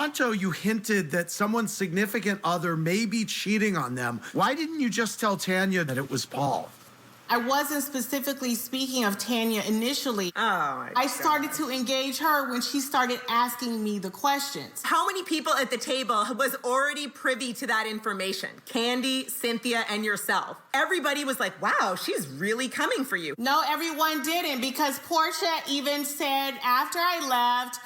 Tonto, you hinted that someone's significant other may be cheating on them. Why didn't you just tell Tanya that it was Paul? I wasn't specifically speaking of Tanya initially. I started to engage her when she started asking me the questions. How many people at the table was already privy to that information? Candy, Cynthia, and yourself. Everybody was like, wow, she's really coming for you. No, everyone didn't, because Portia even said after I left,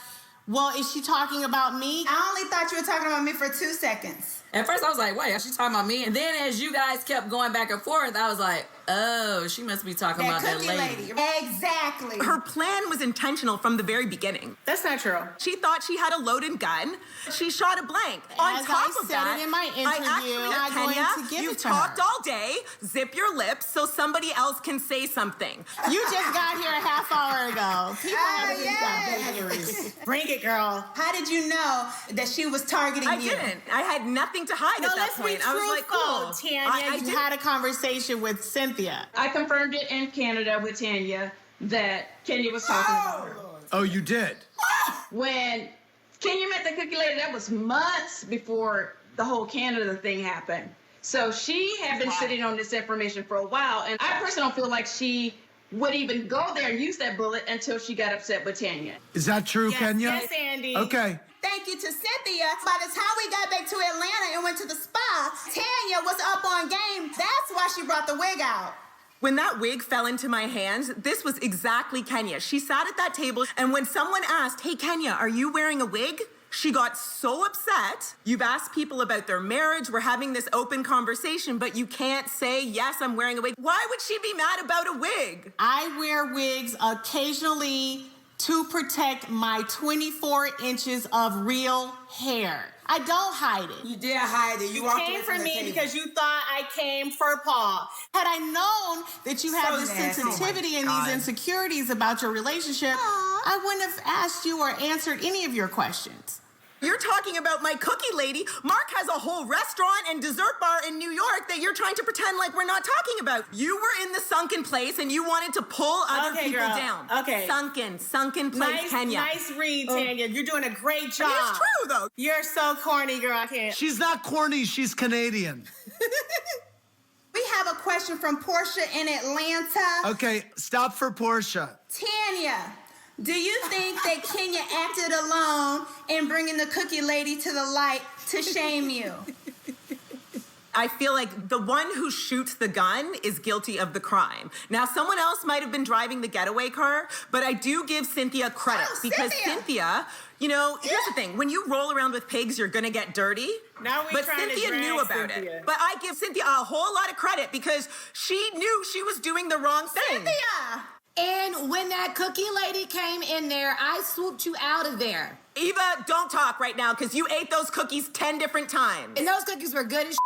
well, is she talking about me? I only thought you were talking about me for 2 seconds. At first, I was like, wait, she's talking about me? And then as you guys kept going back and forth, I was like, oh, she must be talking about that lady. Exactly. Her plan was intentional from the very beginning. That's not true. She thought she had a loaded gun. She shot a blank. On As top I of said that, it in my interview, I'm Tanya, going to give you've it to talked her. all day. Zip your lips so somebody else can say something. You just got here a half hour ago. People haven't got boundaries. Bring it, girl. How did you know that she was targeting you? I didn't. I had nothing to hide No, at that let's point. be I was like, truthful, cool. Tanya. You had a conversation with Cynthia. I confirmed it in Canada with Tanya that Kenya was talking about her. Oh, you did? When Kenya met the cookie lady, that was months before the whole Canada thing happened. So she had been sitting on this information for a while, and I personally don't feel like she would even go there and use that bullet until she got upset with Tanya. Is that true, Kenya? Yes, Andy. Okay. Thank you to Cynthia. By the time we got back to Atlanta and went to the spa, Tanya was up on game. That's why she brought the wig out. When that wig fell into my hands, this was exactly Kenya. She sat at that table, and when someone asked, hey, Kenya, are you wearing a wig? She got so upset. You've asked people about their marriage. We're having this open conversation, but you can't say, yes, I'm wearing a wig. Why would she be mad about a wig? I wear wigs occasionally to protect my 24 inches of real hair. I don't hide it. You did hide it. You came for me because you thought I came for Paul. Had I known that you have this sensitivity and these insecurities about your relationship, I wouldn't have asked you or answered any of your questions. You're talking about my cookie lady. Mark has a whole restaurant and dessert bar in New York that you're trying to pretend like we're not talking about. You were in the sunken place and you wanted to pull other people down. Okay. Sunken place, Kenya. Nice read, Tanya. You're doing a great job. It's true, though. You're so corny, girl. I can't. She's not corny, she's Canadian. We have a question from Portia in Atlanta. Okay, stop for Portia. Tanya, do you think that Kenya acted alone in bringing the cookie lady to the light to shame you? I feel like the one who shoots the gun is guilty of the crime. Now, someone else might have been driving the getaway car, but I do give Cynthia credit because Cynthia, you know, here's the thing. When you roll around with pigs, you're gonna get dirty. Now but Cynthia knew about it. But I give Cynthia a whole lot of credit because she knew she was doing the wrong thing. Cynthia! And when that cookie lady came in there, I swooped you out of there. Eva, don't talk right now because you ate those cookies 10 different times. And those cookies were good as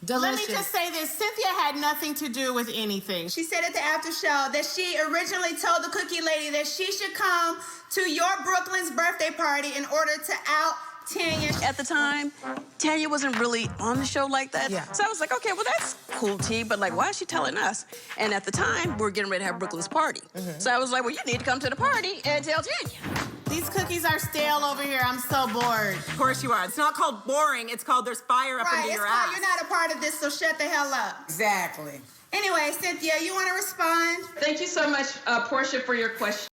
delicious. Let me just say this. Cynthia had nothing to do with anything. She said at the after show that she originally told the cookie lady that she should come to your Brooklyn's birthday party in order to out Tanya. At the time, Tanya wasn't really on the show like that. Yeah. So I was like, okay, well, that's cool, T, but like, why is she telling us? And at the time, we were getting ready to have Brooklyn's party. So I was like, well, you need to come to the party and tell Tanya. These cookies are stale over here. I'm so bored. Of course you are. It's not called boring. It's called there's fire up Right, under it's your called ass. you're not a part of this, so shut the hell up. Exactly. Anyway, Cynthia, you want to respond? Thank you so much, Portia, for your question.